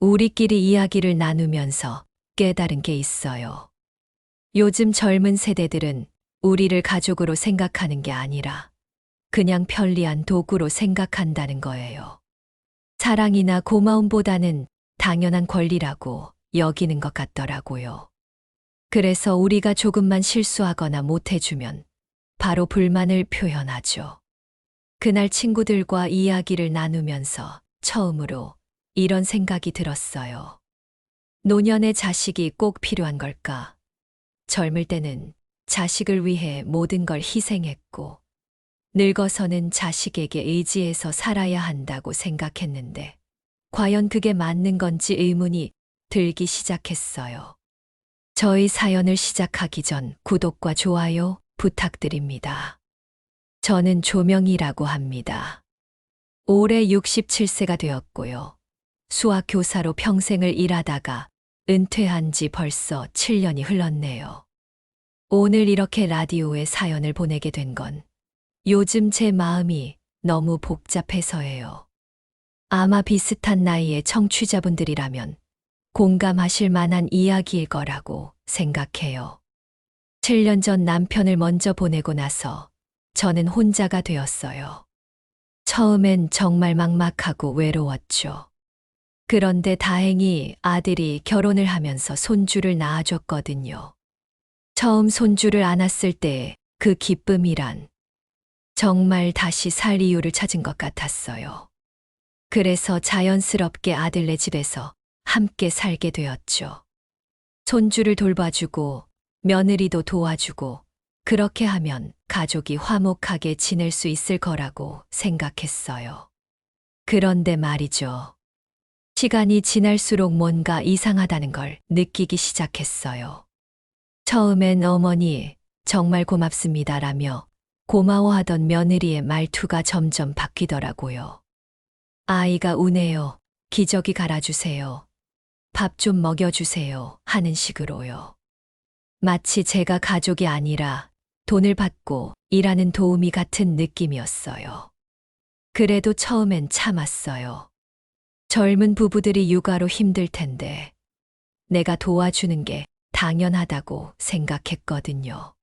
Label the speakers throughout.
Speaker 1: 우리끼리 이야기를 나누면서 깨달은 게 있어요. 요즘 젊은 세대들은 우리를 가족으로 생각하는 게 아니라 그냥 편리한 도구로 생각한다는 거예요. 사랑이나 고마움보다는 당연한 권리라고 여기는 것 같더라고요. 그래서 우리가 조금만 실수하거나 못해주면 바로 불만을 표현하죠. 그날 친구들과 이야기를 나누면서 처음으로 이런 생각이 들었어요. 노년의 자식이 꼭 필요한 걸까? 젊을 때는 자식을 위해 모든 걸 희생했고, 늙어서는 자식에게 의지해서 살아야 한다고 생각했는데, 과연 그게 맞는 건지 의문이 들기 시작했어요. 저희 사연을 시작하기 전 구독과 좋아요 부탁드립니다. 저는 조명이라고 합니다. 올해 67세가 되었고요. 수학 교사로 평생을 일하다가 은퇴한 지 벌써 7년이 흘렀네요. 오늘 이렇게 라디오에 사연을 보내게 된 건 요즘 제 마음이 너무 복잡해서예요. 아마 비슷한 나이의 청취자분들이라면 공감하실 만한 이야기일 거라고 생각해요. 7년 전 남편을 먼저 보내고 나서 저는 혼자가 되었어요. 처음엔 정말 막막하고 외로웠죠. 그런데 다행히 아들이 결혼을 하면서 손주를 낳아줬거든요. 처음 손주를 안았을 때 그 기쁨이란 정말 다시 살 이유를 찾은 것 같았어요. 그래서 자연스럽게 아들네 집에서 함께 살게 되었죠. 손주를 돌봐주고 며느리도 도와주고 그렇게 하면 가족이 화목하게 지낼 수 있을 거라고 생각했어요. 그런데 말이죠. 시간이 지날수록 뭔가 이상하다는 걸 느끼기 시작했어요. 처음엔 어머니 정말 고맙습니다라며 고마워하던 며느리의 말투가 점점 바뀌더라고요. 아이가 우네요. 기저귀 갈아주세요. 밥 좀 먹여주세요. 하는 식으로요. 마치 제가 가족이 아니라 돈을 받고 일하는 도우미 같은 느낌이었어요. 그래도 처음엔 참았어요. 젊은 부부들이 육아로 힘들 텐데 내가 도와주는 게 당연하다고 생각했거든요.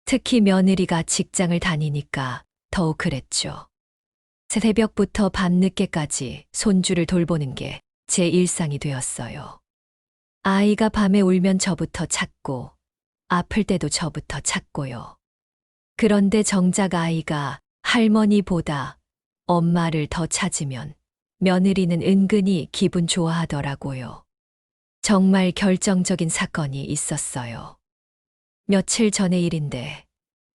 Speaker 1: 특히 며느리가 직장을 다니니까 더욱 그랬죠. 새벽부터 밤늦게까지 손주를 돌보는 게 제 일상이 되었어요. 아이가 밤에 울면 저부터 찾고 아플 때도 저부터 찾고요. 그런데 정작 아이가 할머니보다 엄마를 더 찾으면 며느리는 은근히 기분 좋아하더라고요. 정말 결정적인 사건이 있었어요. 며칠 전의 일인데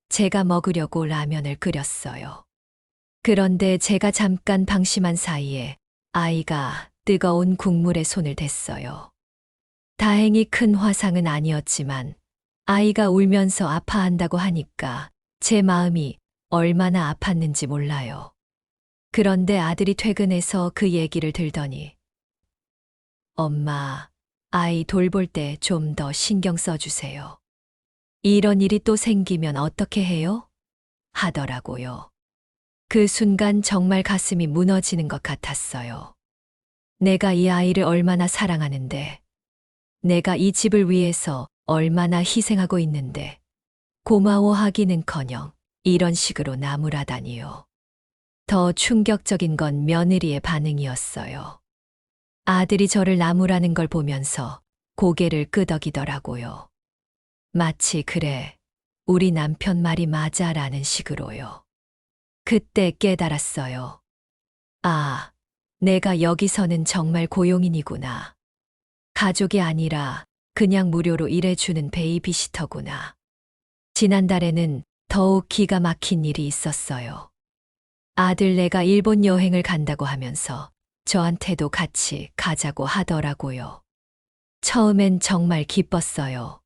Speaker 1: 제가 먹으려고 라면을 끓였어요. 그런데 제가 잠깐 방심한 사이에 아이가 뜨거운 국물에 손을 댔어요. 다행히 큰 화상은 아니었지만 아이가 울면서 아파한다고 하니까 제 마음이 얼마나 아팠는지 몰라요. 그런데 아들이 퇴근해서 그 얘기를 들더니 엄마, 아이 돌볼 때 좀 더 신경 써주세요. 이런 일이 또 생기면 어떻게 해요? 하더라고요. 그 순간 정말 가슴이 무너지는 것 같았어요. 내가 이 아이를 얼마나 사랑하는데, 내가 이 집을 위해서 얼마나 희생하고 있는데, 고마워하기는커녕 이런 식으로 나무라다니요. 더 충격적인 건 며느리의 반응이었어요. 아들이 저를 나무라는 걸 보면서 고개를 끄덕이더라고요. 마치 그래, 우리 남편 말이 맞아라는 식으로요. 그때 깨달았어요. 아, 내가 여기서는 정말 고용인이구나. 가족이 아니라 그냥 무료로 일해주는 베이비시터구나. 지난달에는 더욱 기가 막힌 일이 있었어요. 아들네가 일본 여행을 간다고 하면서 저한테도 같이 가자고 하더라고요. 처음엔 정말 기뻤어요.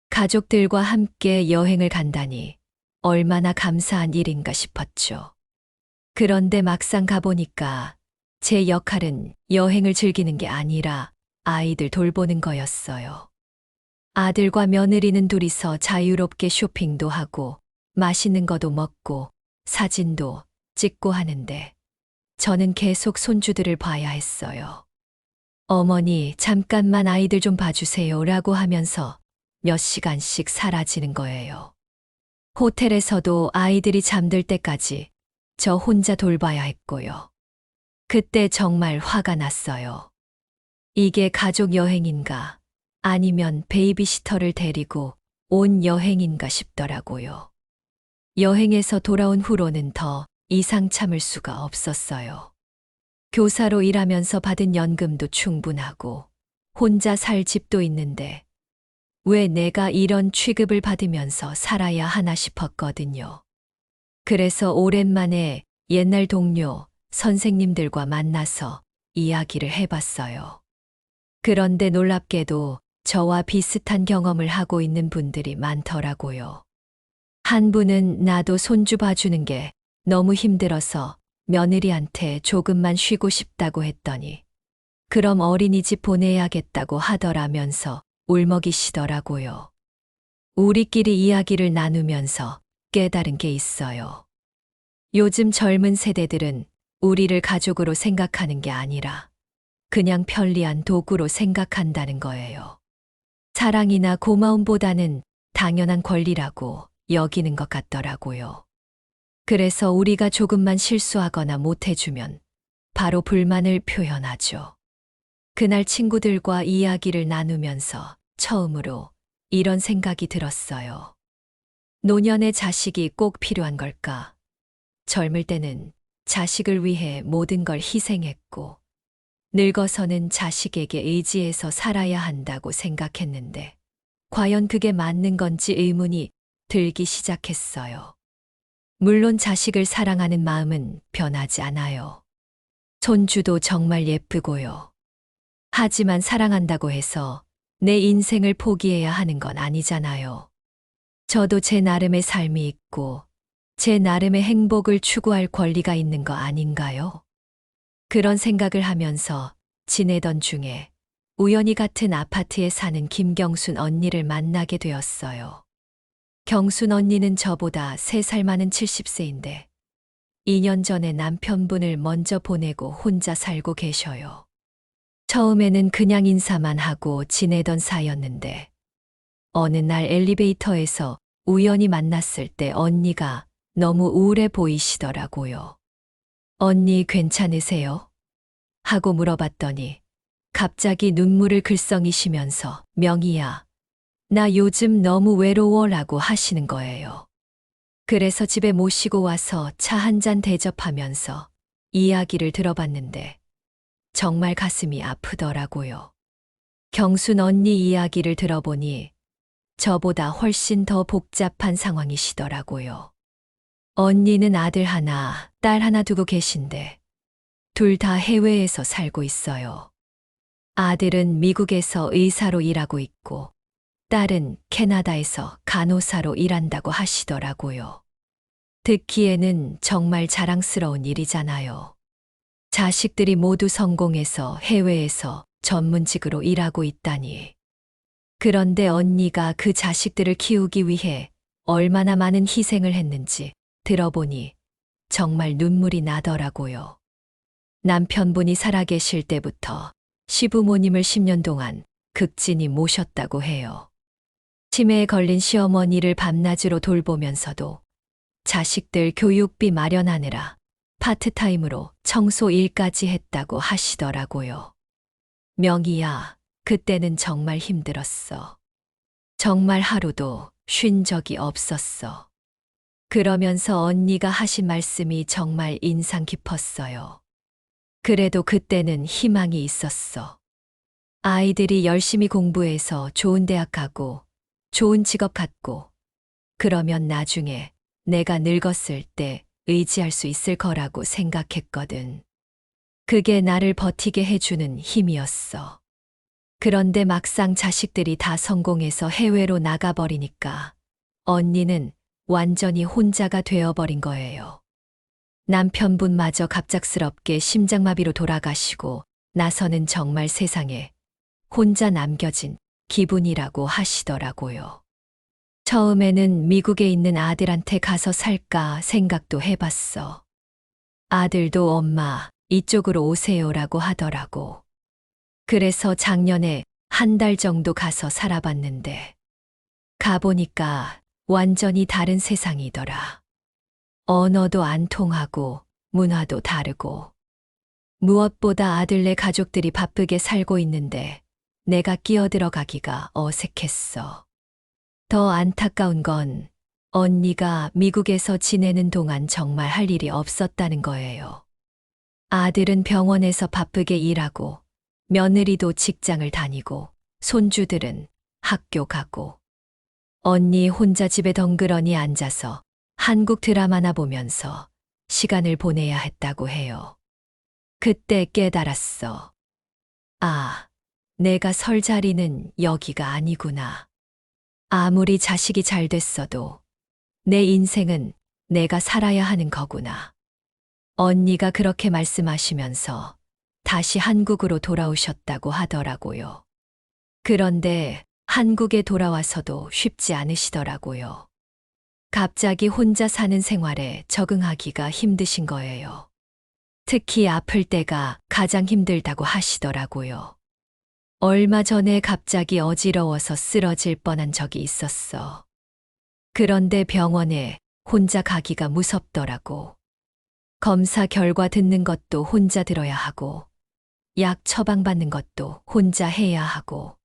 Speaker 1: 가족들과 함께 여행을 간다니 얼마나 감사한 일인가 싶었죠. 그런데 막상 가보니까 제 역할은 여행을 즐기는 게 아니라 아이들 돌보는 거였어요. 아들과 며느리는 둘이서 자유롭게 쇼핑도 하고 맛있는 것도 먹고 사진도 찍고 하는데 저는 계속 손주들을 봐야 했어요. 어머니, 잠깐만 아이들 좀 봐주세요 라고 하면서 몇 시간씩 사라지는 거예요. 호텔에서도 아이들이 잠들 때까지 저 혼자 돌봐야 했고요. 그때 정말 화가 났어요. 이게 가족 여행인가 아니면 베이비시터를 데리고 온 여행인가 싶더라고요. 여행에서 돌아온 후로는 더 이상 참을 수가 없었어요. 교사로 일하면서 받은 연금도 충분하고 혼자 살 집도 있는데 왜 내가 이런 취급을 받으면서 살아야 하나 싶었거든요. 그래서 오랜만에 옛날 동료, 선생님들과 만나서 이야기를 해봤어요. 그런데 놀랍게도 저와 비슷한 경험을 하고 있는 분들이 많더라고요. 한 분은 나도 손주 봐주는 게 너무 힘들어서 며느리한테 조금만 쉬고 싶다고 했더니 그럼 어린이집 보내야겠다고 하더라면서 울먹이시더라고요. 우리끼리 이야기를 나누면서 깨달은 게 있어요. 요즘 젊은 세대들은 우리를 가족으로 생각하는 게 아니라 그냥 편리한 도구로 생각한다는 거예요. 사랑이나 고마움보다는 당연한 권리라고 여기는 것 같더라고요. 그래서 우리가 조금만 실수하거나 못해주면 바로 불만을 표현하죠. 그날 친구들과 이야기를 나누면서 처음으로 이런 생각이 들었어요. 노년의 자식이 꼭 필요한 걸까? 젊을 때는 자식을 위해 모든 걸 희생했고, 늙어서는 자식에게 의지해서 살아야 한다고 생각했는데, 과연 그게 맞는 건지 의문이 들기 시작했어요. 물론 자식을 사랑하는 마음은 변하지 않아요. 손주도 정말 예쁘고요. 하지만 사랑한다고 해서 내 인생을 포기해야 하는 건 아니잖아요. 저도 제 나름의 삶이 있고 제 나름의 행복을 추구할 권리가 있는 거 아닌가요? 그런 생각을 하면서 지내던 중에 우연히 같은 아파트에 사는 김경순 언니를 만나게 되었어요. 경순 언니는 저보다 3살 많은 70세인데 2년 전에 남편분을 먼저 보내고 혼자 살고 계셔요. 처음에는 그냥 인사만 하고 지내던 사이였는데 어느 날 엘리베이터에서 우연히 만났을 때 언니가 너무 우울해 보이시더라고요. 언니 괜찮으세요? 하고 물어봤더니 갑자기 눈물을 글썽이시면서 명희야, 나 요즘 너무 외로워 라고 하시는 거예요. 그래서 집에 모시고 와서 차 한 잔 대접하면서 이야기를 들어봤는데 정말 가슴이 아프더라고요. 경순 언니 이야기를 들어보니 저보다 훨씬 더 복잡한 상황이시더라고요. 언니는 아들 하나, 딸 하나 두고 계신데 둘 다 해외에서 살고 있어요. 아들은 미국에서 의사로 일하고 있고 딸은 캐나다에서 간호사로 일한다고 하시더라고요. 듣기에는 정말 자랑스러운 일이잖아요. 자식들이 모두 성공해서 해외에서 전문직으로 일하고 있다니. 그런데 언니가 그 자식들을 키우기 위해 얼마나 많은 희생을 했는지 들어보니 정말 눈물이 나더라고요. 남편분이 살아계실 때부터 시부모님을 10년 동안 극진히 모셨다고 해요. 치매에 걸린 시어머니를 밤낮으로 돌보면서도 자식들 교육비 마련하느라 파트타임으로 청소 일까지 했다고 하시더라고요. 명희야, 그때는 정말 힘들었어. 정말 하루도 쉰 적이 없었어. 그러면서 언니가 하신 말씀이 정말 인상 깊었어요. 그래도 그때는 희망이 있었어. 아이들이 열심히 공부해서 좋은 대학 가고 좋은 직업 갖고 그러면 나중에 내가 늙었을 때 의지할 수 있을 거라고 생각했거든. 그게 나를 버티게 해주는 힘이었어. 그런데 막상 자식들이 다 성공해서 해외로 나가버리니까 언니는 완전히 혼자가 되어버린 거예요. 남편분마저 갑작스럽게 심장마비로 돌아가시고 나서는 정말 세상에 혼자 남겨진 기분이라고 하시더라고요. 처음에는 미국에 있는 아들한테 가서 살까 생각도 해봤어. 아들도 엄마, 이쪽으로 오세요라고 하더라고. 그래서 작년에 한 달 정도 가서 살아봤는데, 가보니까 완전히 다른 세상이더라. 언어도 안 통하고, 문화도 다르고, 무엇보다 아들네 가족들이 바쁘게 살고 있는데, 내가 끼어들어가기가 어색했어. 더 안타까운 건 언니가 미국에서 지내는 동안 정말 할 일이 없었다는 거예요. 아들은 병원에서 바쁘게 일하고, 며느리도 직장을 다니고, 손주들은 학교 가고, 언니 혼자 집에 덩그러니 앉아서 한국 드라마나 보면서 시간을 보내야 했다고 해요. 그때 깨달았어. 아, 내가 설 자리는 여기가 아니구나. 아무리 자식이 잘 됐어도 내 인생은 내가 살아야 하는 거구나. 언니가 그렇게 말씀하시면서 다시 한국으로 돌아오셨다고 하더라고요. 그런데 한국에 돌아와서도 쉽지 않으시더라고요. 갑자기 혼자 사는 생활에 적응하기가 힘드신 거예요. 특히 아플 때가 가장 힘들다고 하시더라고요. 얼마 전에 갑자기 어지러워서 쓰러질 뻔한 적이 있었어. 그런데 병원에 혼자 가기가 무섭더라고. 검사 결과 듣는 것도 혼자 들어야 하고, 약 처방받는 것도 혼자 해야 하고.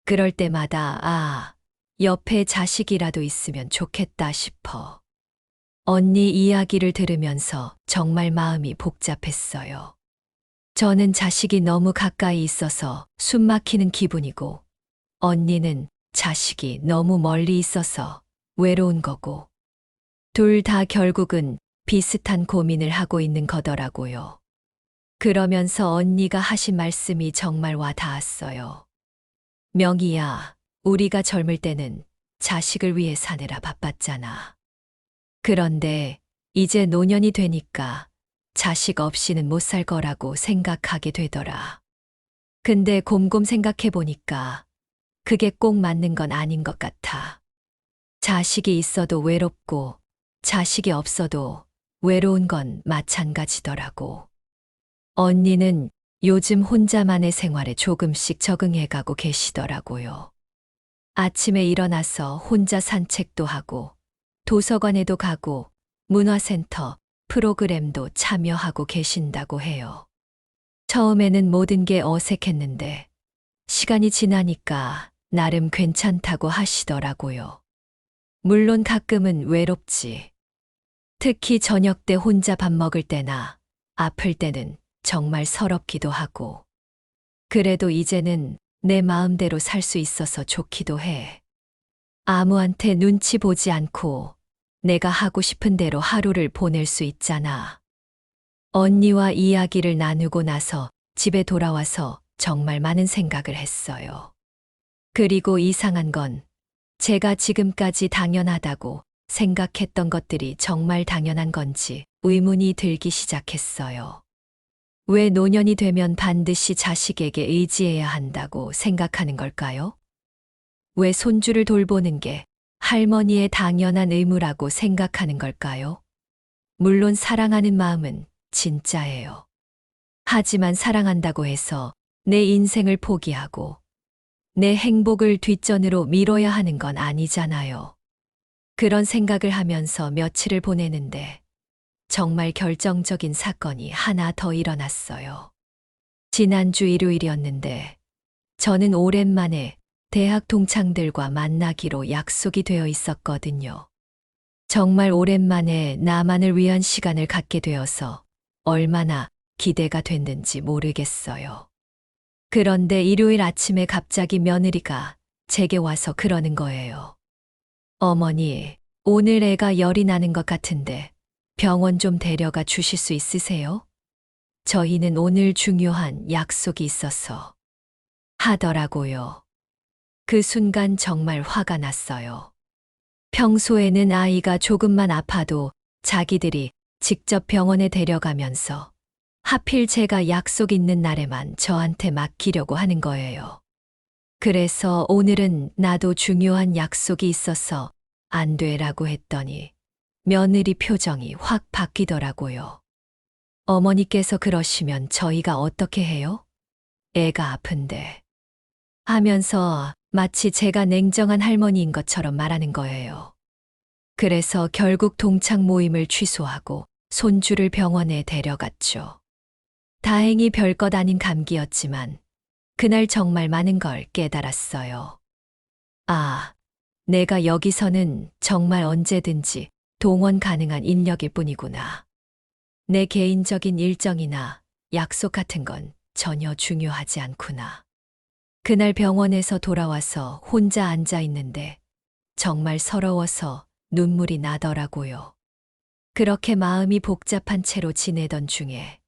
Speaker 1: 그럴 때마다 옆에 자식이라도 있으면 좋겠다 싶어. 언니 이야기를 들으면서 정말 마음이 복잡했어요. 저는 자식이 너무 가까이 있어서 숨 막히는 기분이고, 언니는 자식이 너무 멀리 있어서 외로운 거고, 둘 다 결국은 비슷한 고민을 하고 있는 거더라고요. 그러면서 언니가 하신 말씀이 정말 와 닿았어요. 명희야, 우리가 젊을 때는 자식을 위해 사느라 바빴잖아. 그런데 이제 노년이 되니까 자식 없이는 못 살 거라고 생각하게 되더라. 근데 곰곰 생각해 보니까 그게 꼭 맞는 건 아닌 것 같아. 자식이 있어도 외롭고 자식이 없어도 외로운 건 마찬가지더라고. 언니는 요즘 혼자만의 생활에 조금씩 적응해 가고 계시더라고요. 아침에 일어나서 혼자 산책도 하고, 도서관에도 가고, 문화센터 프로그램도 참여하고 계신다고 해요. 처음에는 모든 게 어색했는데, 시간이 지나니까 나름 괜찮다고 하시더라고요. 물론 가끔은 외롭지. 특히 저녁 때 혼자 밥 먹을 때나 아플 때는 정말 서럽기도 하고. 그래도 이제는 내 마음대로 살 수 있어서 좋기도 해. 아무한테 눈치 보지 않고 내가 하고 싶은 대로 하루를 보낼 수 있잖아. 언니와 이야기를 나누고 나서 집에 돌아와서 정말 많은 생각을 했어요. 그리고 이상한 건 제가 지금까지 당연하다고 생각했던 것들이 정말 당연한 건지 의문이 들기 시작했어요. 왜 노년이 되면 반드시 자식에게 의지해야 한다고 생각하는 걸까요? 왜 손주를 돌보는 게 할머니의 당연한 의무라고 생각하는 걸까요? 물론 사랑하는 마음은 진짜예요. 하지만 사랑한다고 해서 내 인생을 포기하고 내 행복을 뒷전으로 미뤄야 하는 건 아니잖아요. 그런 생각을 하면서 며칠을 보내는데 정말 결정적인 사건이 하나 더 일어났어요. 지난주 일요일이었는데 저는 오랜만에 대학 동창들과 만나기로 약속이 되어 있었거든요. 정말 오랜만에 나만을 위한 시간을 갖게 되어서 얼마나 기대가 됐는지 모르겠어요. 그런데 일요일 아침에 갑자기 며느리가 제게 와서 그러는 거예요. 어머니, 오늘 애가 열이 나는 것 같은데 병원 좀 데려가 주실 수 있으세요? 저희는 오늘 중요한 약속이 있어서 하더라고요. 그 순간 정말 화가 났어요. 평소에는 아이가 조금만 아파도 자기들이 직접 병원에 데려가면서 하필 제가 약속 있는 날에만 저한테 맡기려고 하는 거예요. 그래서 오늘은 나도 중요한 약속이 있어서 안 돼라고 했더니 며느리 표정이 확 바뀌더라고요. 어머니께서 그러시면 저희가 어떻게 해요? 애가 아픈데 하면서 마치 제가 냉정한 할머니인 것처럼 말하는 거예요. 그래서 결국 동창 모임을 취소하고 손주를 병원에 데려갔죠. 다행히 별것 아닌 감기였지만 그날 정말 많은 걸 깨달았어요. 아, 내가 여기서는 정말 언제든지 동원 가능한 인력일 뿐이구나. 내 개인적인 일정이나 약속 같은 건 전혀 중요하지 않구나. 그날 병원에서 돌아와서 혼자 앉아 있는데 정말 서러워서 눈물이 나더라고요. 그렇게 마음이 복잡한 채로 지내던 중에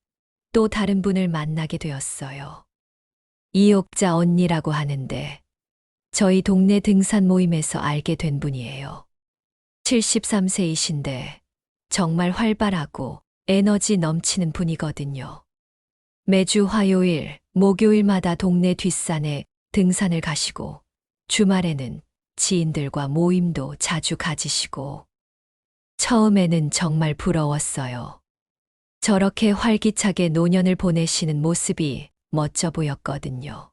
Speaker 1: 또 다른 분을 만나게 되었어요. 이옥자 언니라고 하는데 저희 동네 등산 모임에서 알게 된 분이에요. 73세이신데 정말 활발하고 에너지 넘치는 분이거든요. 매주 화요일, 목요일마다 동네 뒷산에 등산을 가시고 주말에는 지인들과 모임도 자주 가지시고 처음에는 정말 부러웠어요. 저렇게 활기차게 노년을 보내시는 모습이 멋져 보였거든요.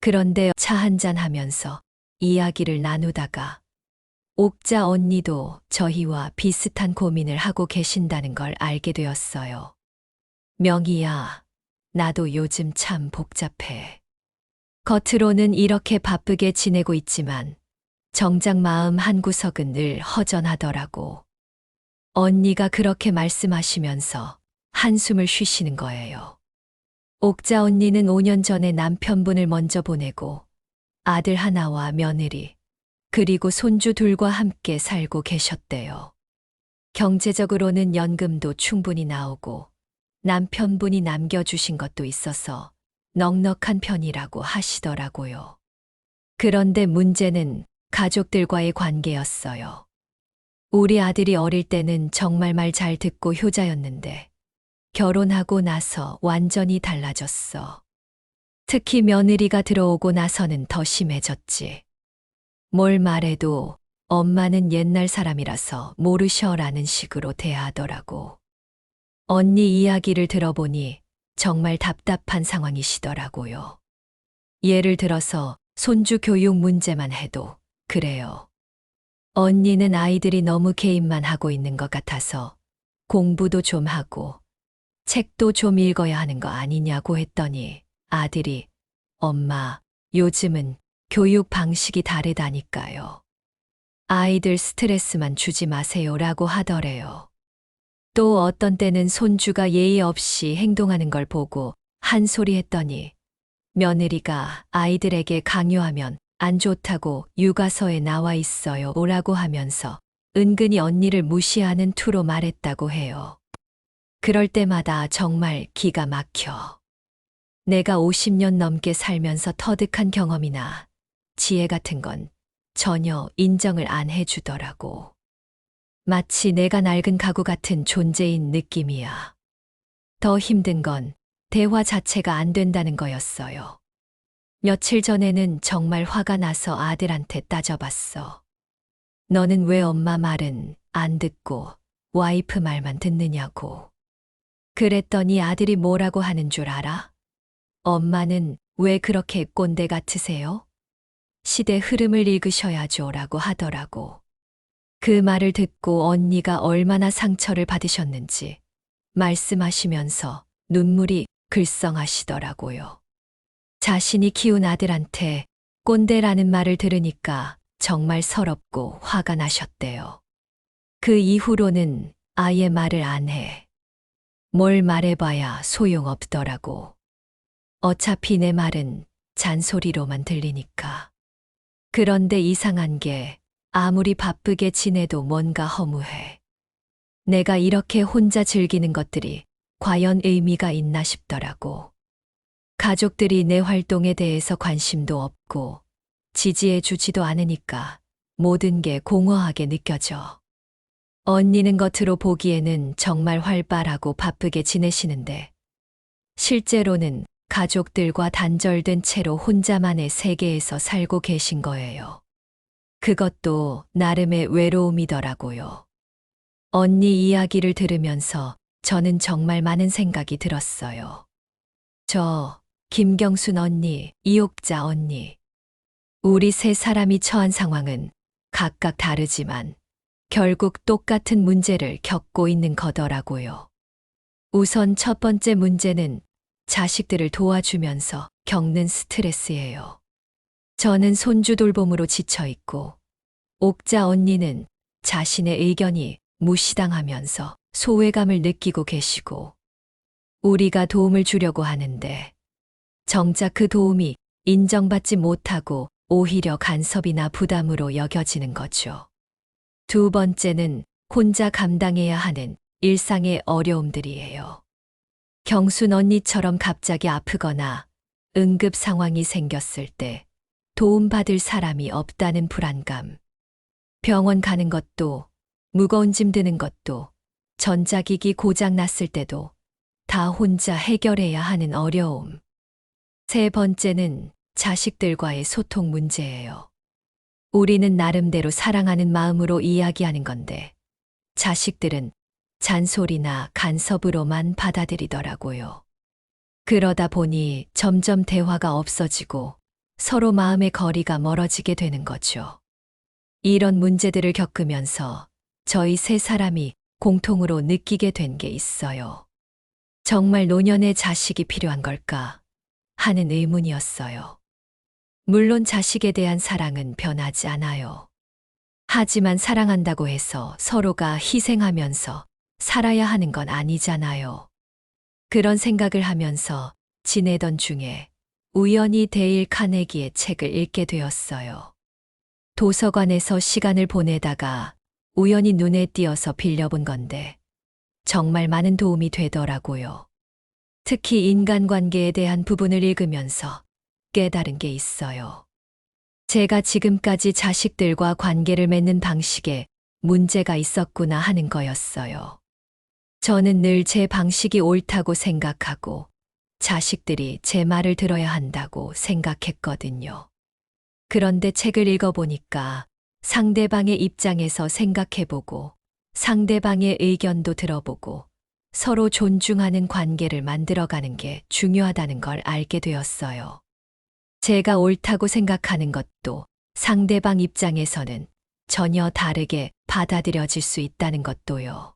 Speaker 1: 그런데 차 한잔 하면서 이야기를 나누다가 옥자 언니도 저희와 비슷한 고민을 하고 계신다는 걸 알게 되었어요. 명희야, 나도 요즘 참 복잡해. 겉으로는 이렇게 바쁘게 지내고 있지만 정작 마음 한구석은 늘 허전하더라고. 언니가 그렇게 말씀하시면서 한숨을 쉬시는 거예요. 옥자 언니는 5년 전에 남편분을 먼저 보내고 아들 하나와 며느리, 그리고 손주 둘과 함께 살고 계셨대요. 경제적으로는 연금도 충분히 나오고 남편분이 남겨주신 것도 있어서 넉넉한 편이라고 하시더라고요. 그런데 문제는 가족들과의 관계였어요. 우리 아들이 어릴 때는 정말 말 잘 듣고 효자였는데 결혼하고 나서 완전히 달라졌어. 특히 며느리가 들어오고 나서는 더 심해졌지. 뭘 말해도 엄마는 옛날 사람이라서 모르셔라는 식으로 대하더라고. 언니 이야기를 들어보니 정말 답답한 상황이시더라고요. 예를 들어서 손주 교육 문제만 해도 그래요. 언니는 아이들이 너무 개입만 하고 있는 것 같아서 공부도 좀 하고 책도 좀 읽어야 하는 거 아니냐고 했더니 아들이 엄마, 요즘은 교육 방식이 다르다니까요. 아이들 스트레스만 주지 마세요라고 하더래요. 또 어떤 때는 손주가 예의 없이 행동하는 걸 보고 한 소리 했더니 며느리가 아이들에게 강요하면 안 좋다고 육아서에 나와 있어요 라고 하면서 은근히 언니를 무시하는 투로 말했다고 해요. 그럴 때마다 정말 기가 막혀. 내가 50년 넘게 살면서 터득한 경험이나 지혜 같은 건 전혀 인정을 안 해주더라고. 마치 내가 낡은 가구 같은 존재인 느낌이야. 더 힘든 건 대화 자체가 안 된다는 거였어요. 며칠 전에는 정말 화가 나서 아들한테 따져봤어. 너는 왜 엄마 말은 안 듣고 와이프 말만 듣느냐고. 그랬더니 아들이 뭐라고 하는 줄 알아? 엄마는 왜 그렇게 꼰대 같으세요? 시대 흐름을 읽으셔야죠 라고 하더라고. 그 말을 듣고 언니가 얼마나 상처를 받으셨는지 말씀하시면서 눈물이 글썽하시더라고요. 자신이 키운 아들한테 꼰대라는 말을 들으니까 정말 서럽고 화가 나셨대요. 그 이후로는 아예 말을 안 해. 뭘 말해봐야 소용없더라고. 어차피 내 말은 잔소리로만 들리니까. 그런데 이상한 게 아무리 바쁘게 지내도 뭔가 허무해. 내가 이렇게 혼자 즐기는 것들이 과연 의미가 있나 싶더라고. 가족들이 내 활동에 대해서 관심도 없고 지지해 주지도 않으니까 모든 게 공허하게 느껴져. 언니는 겉으로 보기에는 정말 활발하고 바쁘게 지내시는데 실제로는 가족들과 단절된 채로 혼자만의 세계에서 살고 계신 거예요. 그것도 나름의 외로움이더라고요. 언니 이야기를 들으면서 저는 정말 많은 생각이 들었어요. 저 김경순 언니, 이옥자 언니. 우리 세 사람이 처한 상황은 각각 다르지만 결국 똑같은 문제를 겪고 있는 거더라고요. 우선 첫 번째 문제는 자식들을 도와주면서 겪는 스트레스예요. 저는 손주 돌봄으로 지쳐 있고, 옥자 언니는 자신의 의견이 무시당하면서 소외감을 느끼고 계시고, 우리가 도움을 주려고 하는데, 정작 그 도움이 인정받지 못하고 오히려 간섭이나 부담으로 여겨지는 거죠. 두 번째는 혼자 감당해야 하는 일상의 어려움들이에요. 경순 언니처럼 갑자기 아프거나 응급 상황이 생겼을 때 도움받을 사람이 없다는 불안감. 병원 가는 것도, 무거운 짐 드는 것도, 전자기기 고장 났을 때도 다 혼자 해결해야 하는 어려움. 세 번째는 자식들과의 소통 문제예요. 우리는 나름대로 사랑하는 마음으로 이야기하는 건데, 자식들은 잔소리나 간섭으로만 받아들이더라고요. 그러다 보니 점점 대화가 없어지고 서로 마음의 거리가 멀어지게 되는 거죠. 이런 문제들을 겪으면서 저희 세 사람이 공통으로 느끼게 된 게 있어요. 정말 노년의 자식이 필요한 걸까 하는 의문이었어요. 물론 자식에 대한 사랑은 변하지 않아요. 하지만 사랑한다고 해서 서로가 희생하면서 살아야 하는 건 아니잖아요. 그런 생각을 하면서 지내던 중에 우연히 데일 카네기의 책을 읽게 되었어요. 도서관에서 시간을 보내다가 우연히 눈에 띄어서 빌려본 건데 정말 많은 도움이 되더라고요. 특히 인간관계에 대한 부분을 읽으면서 깨달은 게 있어요. 제가 지금까지 자식들과 관계를 맺는 방식에 문제가 있었구나 하는 거였어요. 저는 늘 제 방식이 옳다고 생각하고 자식들이 제 말을 들어야 한다고 생각했거든요. 그런데 책을 읽어보니까 상대방의 입장에서 생각해보고 상대방의 의견도 들어보고 서로 존중하는 관계를 만들어가는 게 중요하다는 걸 알게 되었어요. 제가 옳다고 생각하는 것도 상대방 입장에서는 전혀 다르게 받아들여질 수 있다는 것도요.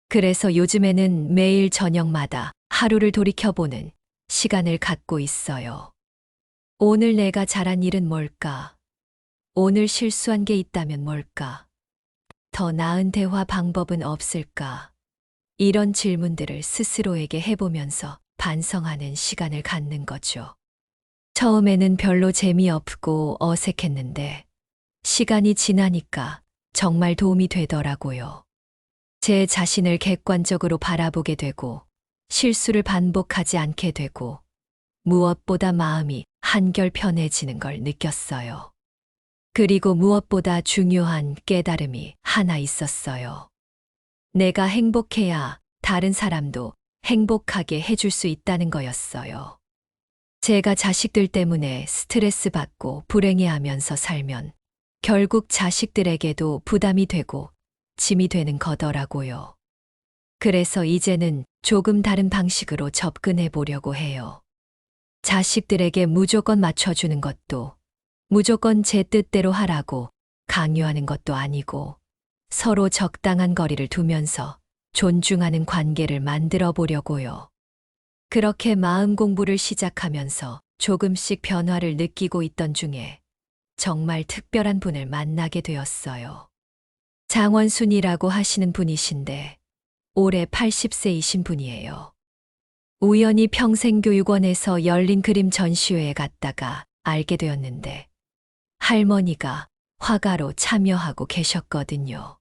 Speaker 1: 그래서 요즘에는 매일 저녁마다 하루를 돌이켜보는 시간을 갖고 있어요. 오늘 내가 잘한 일은 뭘까? 오늘 실수한 게 있다면 뭘까? 더 나은 대화 방법은 없을까? 이런 질문들을 스스로에게 해보면서 반성하는 시간을 갖는 거죠. 처음에는 별로 재미없고 어색했는데 시간이 지나니까 정말 도움이 되더라고요. 제 자신을 객관적으로 바라보게 되고 실수를 반복하지 않게 되고 무엇보다 마음이 한결 편해지는 걸 느꼈어요. 그리고 무엇보다 중요한 깨달음이 하나 있었어요. 내가 행복해야 다른 사람도 행복하게 해줄 수 있다는 거였어요. 제가 자식들 때문에 스트레스 받고 불행해하면서 살면 결국 자식들에게도 부담이 되고 짐이 되는 거더라고요. 그래서 이제는 조금 다른 방식으로 접근해 보려고 해요. 자식들에게 무조건 맞춰주는 것도 무조건 제 뜻대로 하라고 강요하는 것도 아니고 서로 적당한 거리를 두면서 존중하는 관계를 만들어 보려고요. 그렇게 마음 공부를 시작하면서 조금씩 변화를 느끼고 있던 중에 정말 특별한 분을 만나게 되었어요. 장원순이라고 하시는 분이신데 올해 80세이신 분이에요. 우연히 평생교육원에서 열린 그림 전시회에 갔다가 알게 되었는데 할머니가 화가로 참여하고 계셨거든요.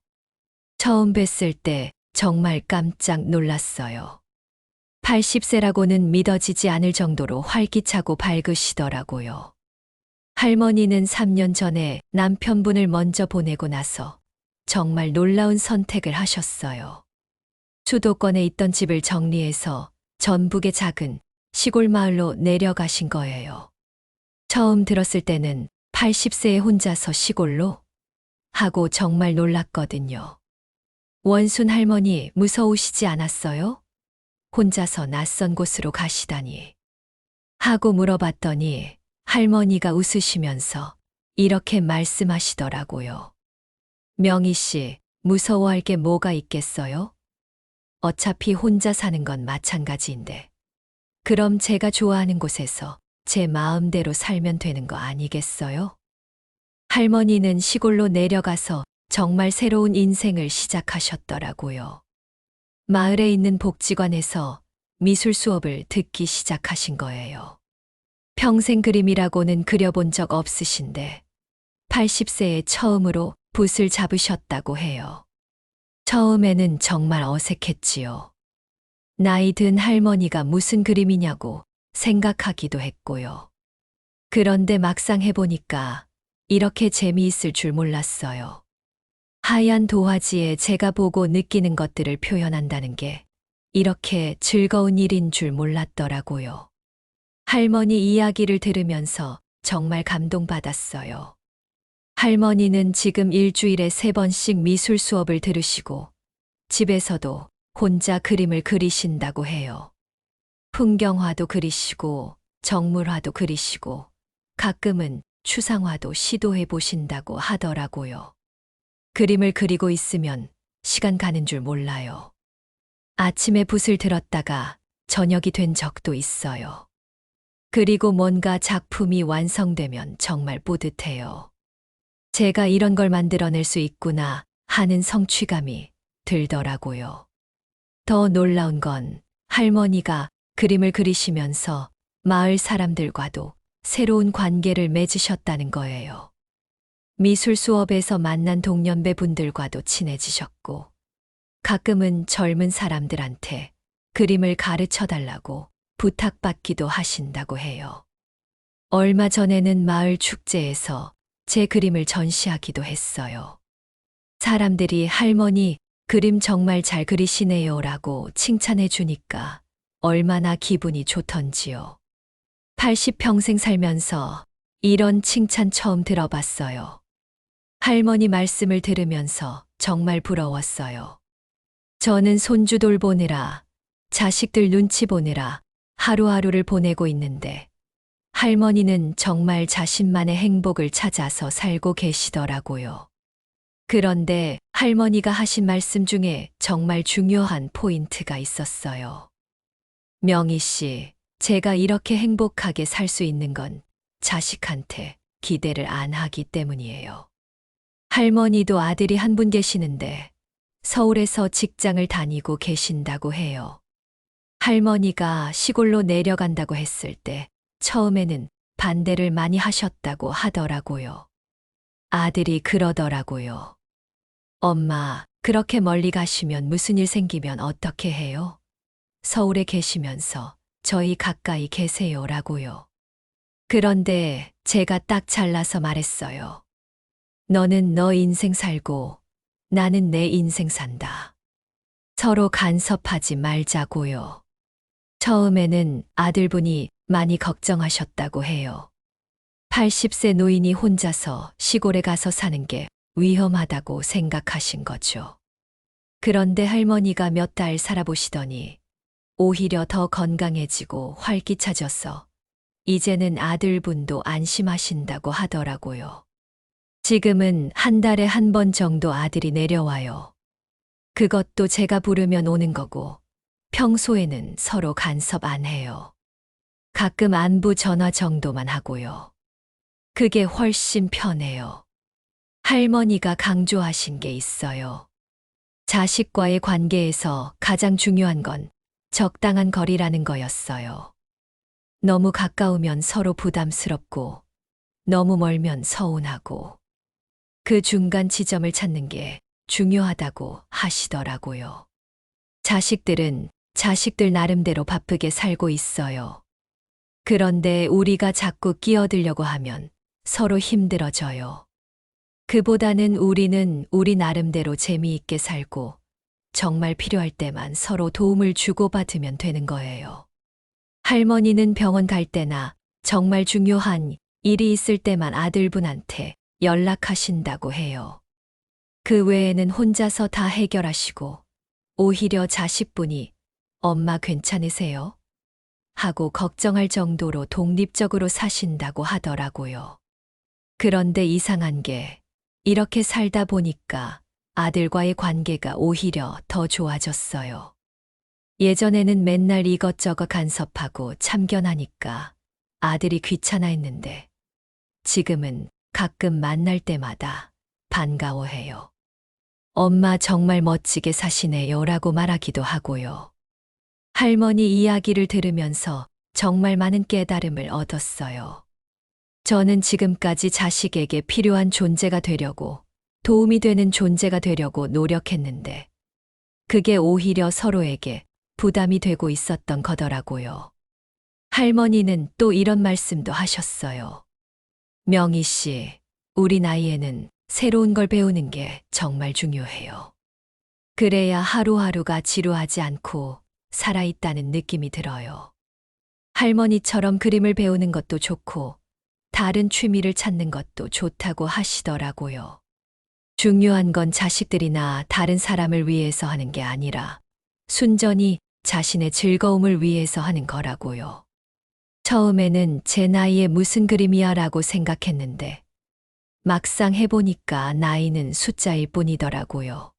Speaker 1: 처음 뵀을 때 정말 깜짝 놀랐어요. 80세라고는 믿어지지 않을 정도로 활기차고 밝으시더라고요. 할머니는 3년 전에 남편분을 먼저 보내고 나서 정말 놀라운 선택을 하셨어요. 수도권에 있던 집을 정리해서 전북의 작은 시골 마을로 내려가신 거예요. 처음 들었을 때는 80세에 혼자서 시골로? 하고 정말 놀랐거든요. 원순 할머니 무서우시지 않았어요? 혼자서 낯선 곳으로 가시다니. 하고 물어봤더니 할머니가 웃으시면서 이렇게 말씀하시더라고요. 명희 씨, 무서워할 게 뭐가 있겠어요? 어차피 혼자 사는 건 마찬가지인데. 그럼 제가 좋아하는 곳에서 제 마음대로 살면 되는 거 아니겠어요? 할머니는 시골로 내려가서 정말 새로운 인생을 시작하셨더라고요. 마을에 있는 복지관에서 미술 수업을 듣기 시작하신 거예요. 평생 그림이라고는 그려본 적 없으신데 80세에 처음으로 붓을 잡으셨다고 해요. 처음에는 정말 어색했지요. 나이 든 할머니가 무슨 그림이냐고 생각하기도 했고요. 그런데 막상 해보니까 이렇게 재미있을 줄 몰랐어요. 하얀 도화지에 제가 보고 느끼는 것들을 표현한다는 게 이렇게 즐거운 일인 줄 몰랐더라고요. 할머니 이야기를 들으면서 정말 감동받았어요. 할머니는 지금 일주일에 3번씩 미술 수업을 들으시고 집에서도 혼자 그림을 그리신다고 해요. 풍경화도 그리시고 정물화도 그리시고 가끔은 추상화도 시도해 보신다고 하더라고요. 그림을 그리고 있으면 시간 가는 줄 몰라요. 아침에 붓을 들었다가 저녁이 된 적도 있어요. 그리고 뭔가 작품이 완성되면 정말 뿌듯해요. 제가 이런 걸 만들어낼 수 있구나 하는 성취감이 들더라고요. 더 놀라운 건 할머니가 그림을 그리시면서 마을 사람들과도 새로운 관계를 맺으셨다는 거예요. 미술 수업에서 만난 동년배 분들과도 친해지셨고, 가끔은 젊은 사람들한테 그림을 가르쳐 달라고 부탁받기도 하신다고 해요. 얼마 전에는 마을 축제에서 제 그림을 전시하기도 했어요. 사람들이 할머니 그림 정말 잘 그리시네요 라고 칭찬해 주니까 얼마나 기분이 좋던지요. 80평생 살면서 이런 칭찬 처음 들어봤어요. 할머니 말씀을 들으면서 정말 부러웠어요. 저는 손주 돌보느라, 자식들 눈치 보느라 하루하루를 보내고 있는데 할머니는 정말 자신만의 행복을 찾아서 살고 계시더라고요. 그런데 할머니가 하신 말씀 중에 정말 중요한 포인트가 있었어요. 명희 씨, 제가 이렇게 행복하게 살 수 있는 건 자식한테 기대를 안 하기 때문이에요. 할머니도 아들이 한 분 계시는데 서울에서 직장을 다니고 계신다고 해요. 할머니가 시골로 내려간다고 했을 때 처음에는 반대를 많이 하셨다고 하더라고요. 아들이 그러더라고요. 엄마, 그렇게 멀리 가시면 무슨 일 생기면 어떻게 해요? 서울에 계시면서 저희 가까이 계세요라고요. 그런데 제가 딱 잘라서 말했어요. 너는 너 인생 살고 나는 내 인생 산다. 서로 간섭하지 말자고요. 처음에는 아들분이 많이 걱정하셨다고 해요. 80세 노인이 혼자서 시골에 가서 사는 게 위험하다고 생각하신 거죠. 그런데 할머니가 몇 달 살아보시더니 오히려 더 건강해지고 활기차져서 이제는 아들분도 안심하신다고 하더라고요. 지금은 한 달에 한 번 정도 아들이 내려와요. 그것도 제가 부르면 오는 거고 평소에는 서로 간섭 안 해요. 가끔 안부 전화 정도만 하고요. 그게 훨씬 편해요. 할머니가 강조하신 게 있어요. 자식과의 관계에서 가장 중요한 건 적당한 거리라는 거였어요. 너무 가까우면 서로 부담스럽고 너무 멀면 서운하고 그 중간 지점을 찾는 게 중요하다고 하시더라고요. 자식들은 자식들 나름대로 바쁘게 살고 있어요. 그런데 우리가 자꾸 끼어들려고 하면 서로 힘들어져요. 그보다는 우리는 우리 나름대로 재미있게 살고 정말 필요할 때만 서로 도움을 주고받으면 되는 거예요. 할머니는 병원 갈 때나 정말 중요한 일이 있을 때만 아들분한테 연락하신다고 해요. 그 외에는 혼자서 다 해결하시고 오히려 자식분이 엄마 괜찮으세요? 하고 걱정할 정도로 독립적으로 사신다고 하더라고요. 그런데 이상한 게 이렇게 살다 보니까 아들과의 관계가 오히려 더 좋아졌어요. 예전에는 맨날 이것저것 간섭하고 참견하니까 아들이 귀찮아했는데 지금은 가끔 만날 때마다 반가워해요. 엄마 정말 멋지게 사시네요 라고 말하기도 하고요. 할머니 이야기를 들으면서 정말 많은 깨달음을 얻었어요. 저는 지금까지 자식에게 필요한 존재가 되려고, 도움이 되는 존재가 되려고 노력했는데, 그게 오히려 서로에게 부담이 되고 있었던 거더라고요. 할머니는 또 이런 말씀도 하셨어요. 명희 씨, 우리 나이에는 새로운 걸 배우는 게 정말 중요해요. 그래야 하루하루가 지루하지 않고 살아있다는 느낌이 들어요. 할머니처럼 그림을 배우는 것도 좋고, 다른 취미를 찾는 것도 좋다고 하시더라고요. 중요한 건 자식들이나 다른 사람을 위해서 하는 게 아니라 순전히 자신의 즐거움을 위해서 하는 거라고요. 처음에는 제 나이에 무슨 그림이야 라고 생각했는데 막상 해보니까 나이는 숫자일 뿐이더라고요.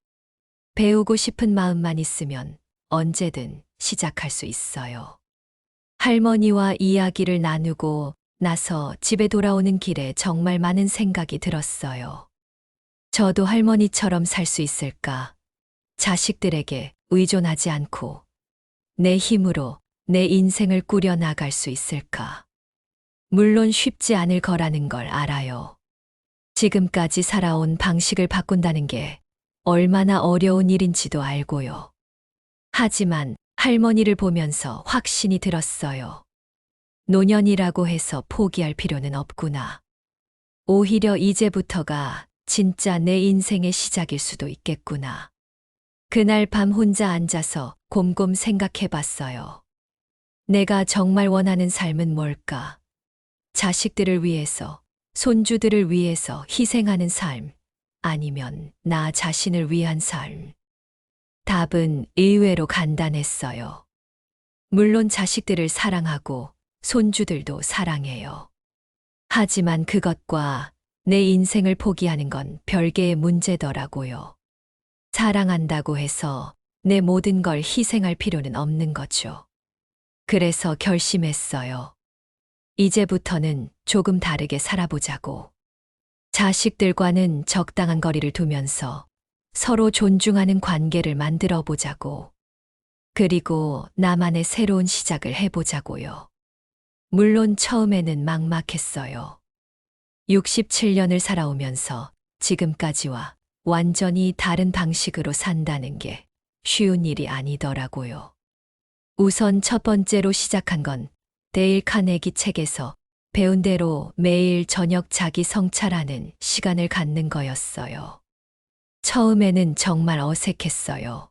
Speaker 1: 배우고 싶은 마음만 있으면 언제든 시작할 수 있어요. 할머니와 이야기를 나누고 나서 집에 돌아오는 길에 정말 많은 생각이 들었어요. 저도 할머니처럼 살 수 있을까? 자식들에게 의존하지 않고 내 힘으로 내 인생을 꾸려 나갈 수 있을까? 물론 쉽지 않을 거라는 걸 알아요. 지금까지 살아온 방식을 바꾼다는 게 얼마나 어려운 일인지도 알고요. 하지만 할머니를 보면서 확신이 들었어요. 노년이라고 해서 포기할 필요는 없구나. 오히려 이제부터가 진짜 내 인생의 시작일 수도 있겠구나. 그날 밤 혼자 앉아서 곰곰 생각해 봤어요. 내가 정말 원하는 삶은 뭘까? 자식들을 위해서, 손주들을 위해서 희생하는 삶, 아니면 나 자신을 위한 삶? 답은 의외로 간단했어요. 물론 자식들을 사랑하고 손주들도 사랑해요. 하지만 그것과 내 인생을 포기하는 건 별개의 문제더라고요. 사랑한다고 해서 내 모든 걸 희생할 필요는 없는 거죠. 그래서 결심했어요. 이제부터는 조금 다르게 살아보자고. 자식들과는 적당한 거리를 두면서 서로 존중하는 관계를 만들어 보자고. 그리고 나만의 새로운 시작을 해보자고요. 물론 처음에는 막막했어요. 67년을 살아오면서 지금까지와 완전히 다른 방식으로 산다는 게 쉬운 일이 아니더라고요. 우선 첫 번째로 시작한 건 데일 카네기 책에서 배운 대로 매일 저녁 자기 성찰하는 시간을 갖는 거였어요. 처음에는 정말 어색했어요.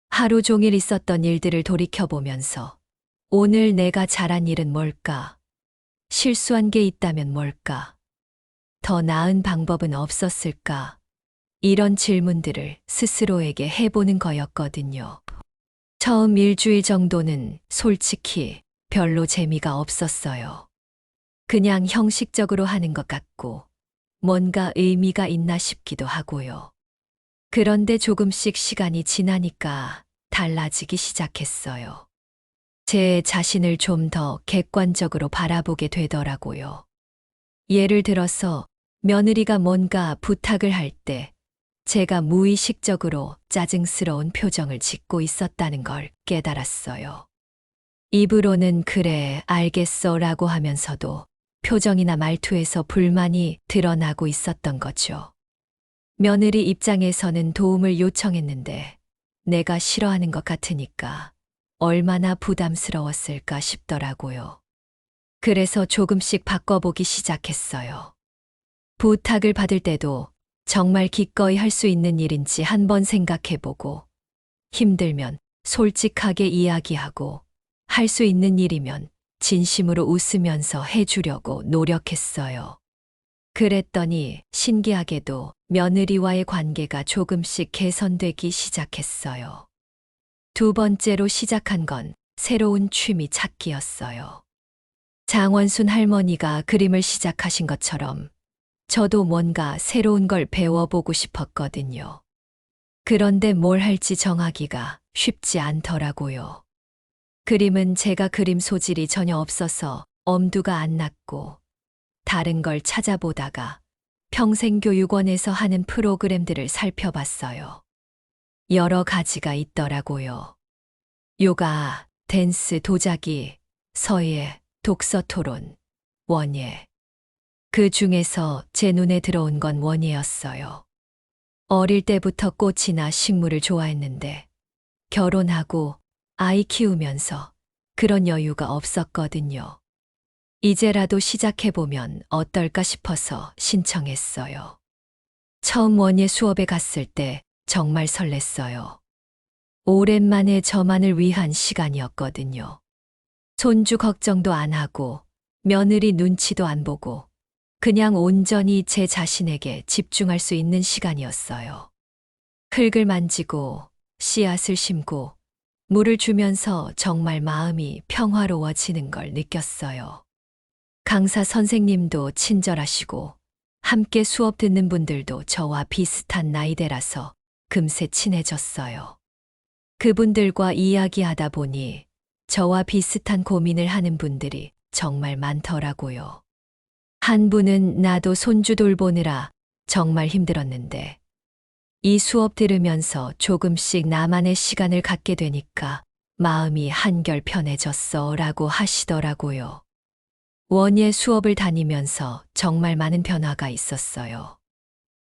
Speaker 1: 하루 종일 있었던 일들을 돌이켜보면서 오늘 내가 잘한 일은 뭘까? 실수한 게 있다면 뭘까? 더 나은 방법은 없었을까? 이런 질문들을 스스로에게 해보는 거였거든요. 처음 일주일 정도는 솔직히 별로 재미가 없었어요. 그냥 형식적으로 하는 것 같고 뭔가 의미가 있나 싶기도 하고요. 그런데 조금씩 시간이 지나니까 달라지기 시작했어요. 제 자신을 좀 더 객관적으로 바라보게 되더라고요. 예를 들어서 며느리가 뭔가 부탁을 할 때 제가 무의식적으로 짜증스러운 표정을 짓고 있었다는 걸 깨달았어요. 입으로는 그래, 알겠어 라고 하면서도 표정이나 말투에서 불만이 드러나고 있었던 거죠. 며느리 입장에서는 도움을 요청했는데 내가 싫어하는 것 같으니까 얼마나 부담스러웠을까 싶더라고요. 그래서 조금씩 바꿔보기 시작했어요. 부탁을 받을 때도 정말 기꺼이 할 수 있는 일인지 한번 생각해보고 힘들면 솔직하게 이야기하고 할 수 있는 일이면 진심으로 웃으면서 해주려고 노력했어요. 그랬더니 신기하게도 며느리와의 관계가 조금씩 개선되기 시작했어요. 두 번째로 시작한 건 새로운 취미 찾기였어요. 장원순 할머니가 그림을 시작하신 것처럼 저도 뭔가 새로운 걸 배워보고 싶었거든요. 그런데 뭘 할지 정하기가 쉽지 않더라고요. 그림은 제가 그림 소질이 전혀 없어서 엄두가 안 났고, 다른 걸 찾아보다가 평생교육원에서 하는 프로그램들을 살펴봤어요. 여러 가지가 있더라고요. 요가, 댄스, 도자기, 서예, 독서 토론, 원예. 그 중에서 제 눈에 들어온 건 원예였어요. 어릴 때부터 꽃이나 식물을 좋아했는데 결혼하고 아이 키우면서 그런 여유가 없었거든요. 이제라도 시작해보면 어떨까 싶어서 신청했어요. 처음 원예 수업에 갔을 때 정말 설렜어요. 오랜만에 저만을 위한 시간이었거든요. 손주 걱정도 안 하고 며느리 눈치도 안 보고 그냥 온전히 제 자신에게 집중할 수 있는 시간이었어요. 흙을 만지고 씨앗을 심고 물을 주면서 정말 마음이 평화로워지는 걸 느꼈어요. 강사 선생님도 친절하시고 함께 수업 듣는 분들도 저와 비슷한 나이대라서 금세 친해졌어요. 그분들과 이야기하다 보니 저와 비슷한 고민을 하는 분들이 정말 많더라고요. 한 분은 나도 손주 돌보느라 정말 힘들었는데 이 수업 들으면서 조금씩 나만의 시간을 갖게 되니까 마음이 한결 편해졌어 라고 하시더라고요. 원예 수업을 다니면서 정말 많은 변화가 있었어요.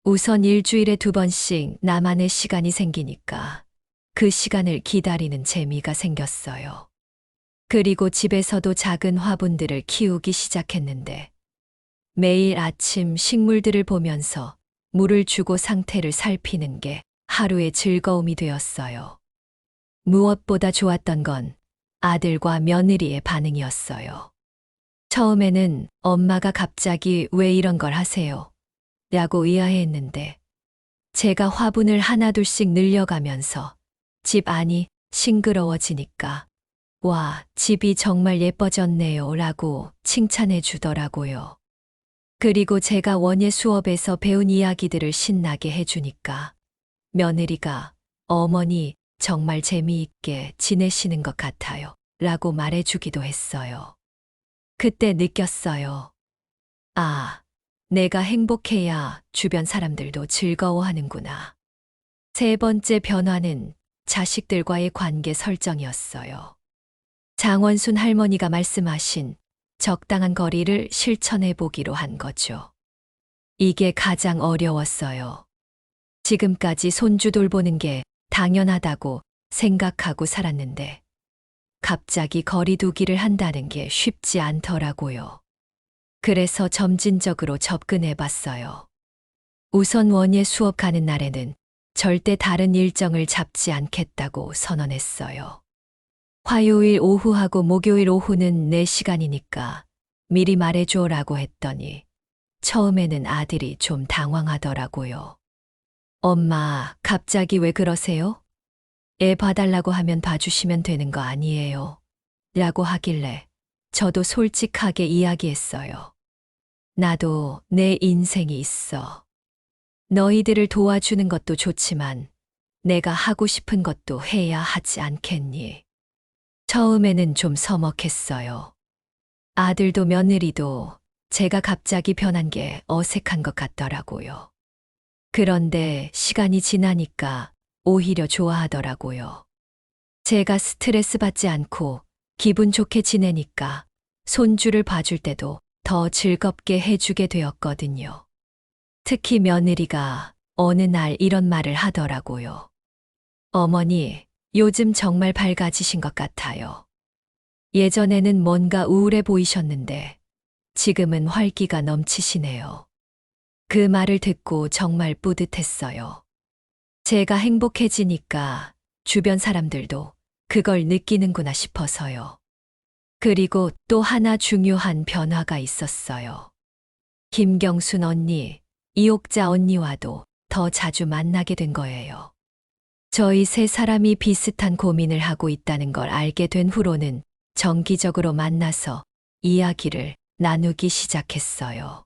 Speaker 1: 우선 일주일에 2번씩 나만의 시간이 생기니까 그 시간을 기다리는 재미가 생겼어요. 그리고 집에서도 작은 화분들을 키우기 시작했는데 매일 아침 식물들을 보면서 물을 주고 상태를 살피는 게 하루의 즐거움이 되었어요. 무엇보다 좋았던 건 아들과 며느리의 반응이었어요. 처음에는 엄마가 갑자기 왜 이런 걸 하세요? 라고 의아해했는데 제가 화분을 하나둘씩 늘려가면서 집 안이 싱그러워지니까 와, 집이 정말 예뻐졌네요 라고 칭찬해 주더라고요. 그리고 제가 원예 수업에서 배운 이야기들을 신나게 해주니까 며느리가 어머니 정말 재미있게 지내시는 것 같아요 라고 말해주기도 했어요. 그때 느꼈어요. 아, 내가 행복해야 주변 사람들도 즐거워하는구나. 세 번째 변화는 자식들과의 관계 설정이었어요. 장원순 할머니가 말씀하신 적당한 거리를 실천해 보기로 한 거죠. 이게 가장 어려웠어요. 지금까지 손주 돌보는 게 당연하다고 생각하고 살았는데 갑자기 거리 두기를 한다는 게 쉽지 않더라고요. 그래서 점진적으로 접근해 봤어요. 우선 원예 수업 가는 날에는 절대 다른 일정을 잡지 않겠다고 선언했어요. 화요일 오후하고 목요일 오후는 내 시간이니까 미리 말해줘라고 했더니 처음에는 아들이 좀 당황하더라고요. 엄마, 갑자기 왜 그러세요? 애 봐달라고 하면 봐주시면 되는 거 아니에요? 라고 하길래 저도 솔직하게 이야기했어요. 나도 내 인생이 있어. 너희들을 도와주는 것도 좋지만 내가 하고 싶은 것도 해야 하지 않겠니? 처음에는 좀 서먹했어요. 아들도 며느리도 제가 갑자기 변한 게 어색한 것 같더라고요. 그런데 시간이 지나니까 오히려 좋아하더라고요. 제가 스트레스 받지 않고 기분 좋게 지내니까 손주를 봐줄 때도 더 즐겁게 해주게 되었거든요. 특히 며느리가 어느 날 이런 말을 하더라고요. 어머니, 요즘 정말 밝아지신 것 같아요. 예전에는 뭔가 우울해 보이셨는데 지금은 활기가 넘치시네요. 그 말을 듣고 정말 뿌듯했어요. 제가 행복해지니까 주변 사람들도 그걸 느끼는구나 싶어서요. 그리고 또 하나 중요한 변화가 있었어요. 김경순 언니, 이옥자 언니와도 더 자주 만나게 된 거예요. 저희 세 사람이 비슷한 고민을 하고 있다는 걸 알게 된 후로는 정기적으로 만나서 이야기를 나누기 시작했어요.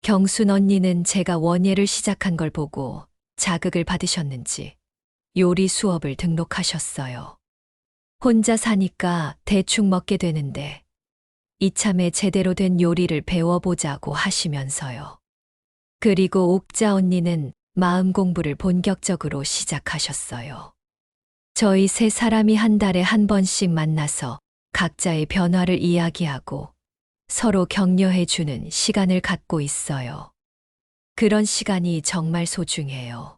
Speaker 1: 경순 언니는 제가 원예를 시작한 걸 보고 자극을 받으셨는지 요리 수업을 등록하셨어요. 혼자 사니까 대충 먹게 되는데 이참에 제대로 된 요리를 배워보자고 하시면서요. 그리고 옥자 언니는 마음 공부를 본격적으로 시작하셨어요. 저희 세 사람이 한 달에 한 번씩 만나서 각자의 변화를 이야기하고 서로 격려해주는 시간을 갖고 있어요. 그런 시간이 정말 소중해요.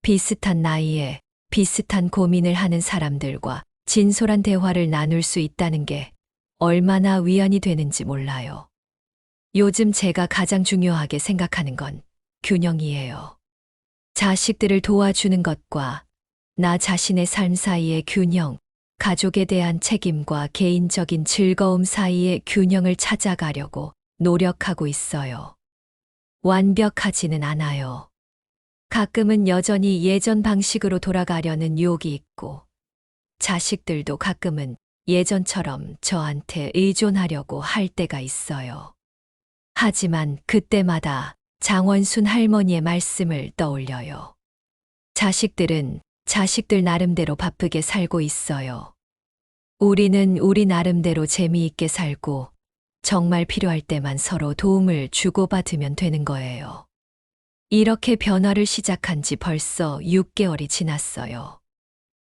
Speaker 1: 비슷한 나이에 비슷한 고민을 하는 사람들과 진솔한 대화를 나눌 수 있다는 게 얼마나 위안이 되는지 몰라요. 요즘 제가 가장 중요하게 생각하는 건 균형이에요. 자식들을 도와주는 것과 나 자신의 삶 사이의 균형, 가족에 대한 책임과 개인적인 즐거움 사이의 균형을 찾아가려고 노력하고 있어요. 완벽하지는 않아요. 가끔은 여전히 예전 방식으로 돌아가려는 유혹이 있고, 자식들도 가끔은 예전처럼 저한테 의존하려고 할 때가 있어요. 하지만 그때마다 장원순 할머니의 말씀을 떠올려요. 자식들은 자식들 나름대로 바쁘게 살고 있어요. 우리는 우리 나름대로 재미있게 살고 정말 필요할 때만 서로 도움을 주고받으면 되는 거예요. 이렇게 변화를 시작한 지 벌써 6개월이 지났어요.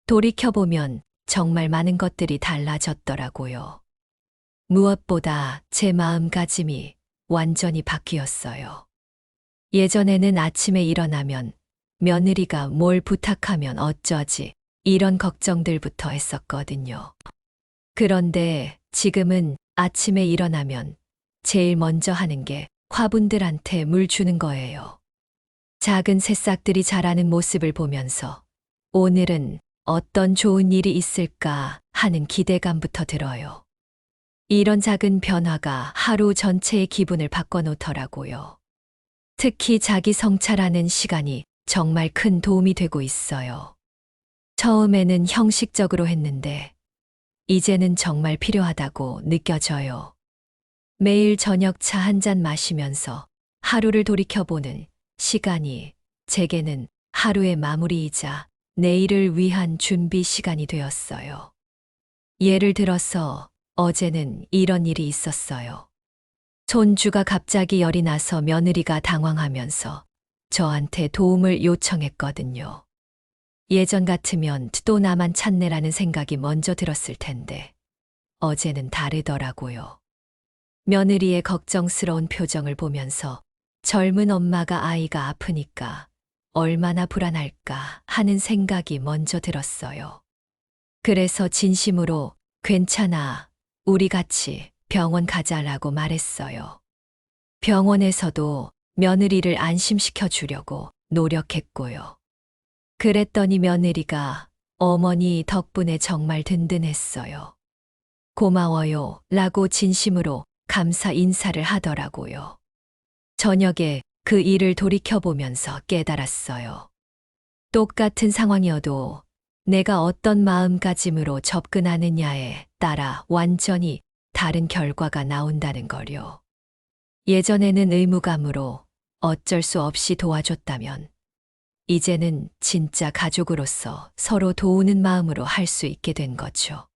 Speaker 1: 돌이켜보면 정말 많은 것들이 달라졌더라고요. 무엇보다 제 마음가짐이 완전히 바뀌었어요. 예전에는 아침에 일어나면 며느리가 뭘 부탁하면 어쩌지 이런 걱정들부터 했었거든요. 그런데 지금은 아침에 일어나면 제일 먼저 하는 게 화분들한테 물 주는 거예요. 작은 새싹들이 자라는 모습을 보면서 오늘은 어떤 좋은 일이 있을까 하는 기대감부터 들어요. 이런 작은 변화가 하루 전체의 기분을 바꿔놓더라고요. 특히 자기 성찰하는 시간이 정말 큰 도움이 되고 있어요. 처음에는 형식적으로 했는데 이제는 정말 필요하다고 느껴져요. 매일 저녁 차 한 잔 마시면서 하루를 돌이켜보는 시간이 제게는 하루의 마무리이자 내일을 위한 준비 시간이 되었어요. 예를 들어서 어제는 이런 일이 있었어요. 손주가 갑자기 열이 나서 며느리가 당황하면서 저한테 도움을 요청했거든요. 예전 같으면 또 나만 찾네라는 생각이 먼저 들었을 텐데 어제는 다르더라고요. 며느리의 걱정스러운 표정을 보면서 젊은 엄마가 아이가 아프니까 얼마나 불안할까 하는 생각이 먼저 들었어요. 그래서 진심으로 괜찮아, 우리 같이 병원 가자라고 말했어요. 병원에서도 며느리를 안심시켜 주려고 노력했고요. 그랬더니 며느리가 어머니 덕분에 정말 든든했어요. 고마워요 라고 진심으로 감사 인사를 하더라고요. 저녁에 그 일을 돌이켜보면서 깨달았어요. 똑같은 상황이어도 내가 어떤 마음가짐으로 접근하느냐에 따라 완전히 다른 결과가 나온다는 걸요. 예전에는 의무감으로 어쩔 수 없이 도와줬다면 이제는 진짜 가족으로서 서로 도우는 마음으로 할 수 있게 된 거죠.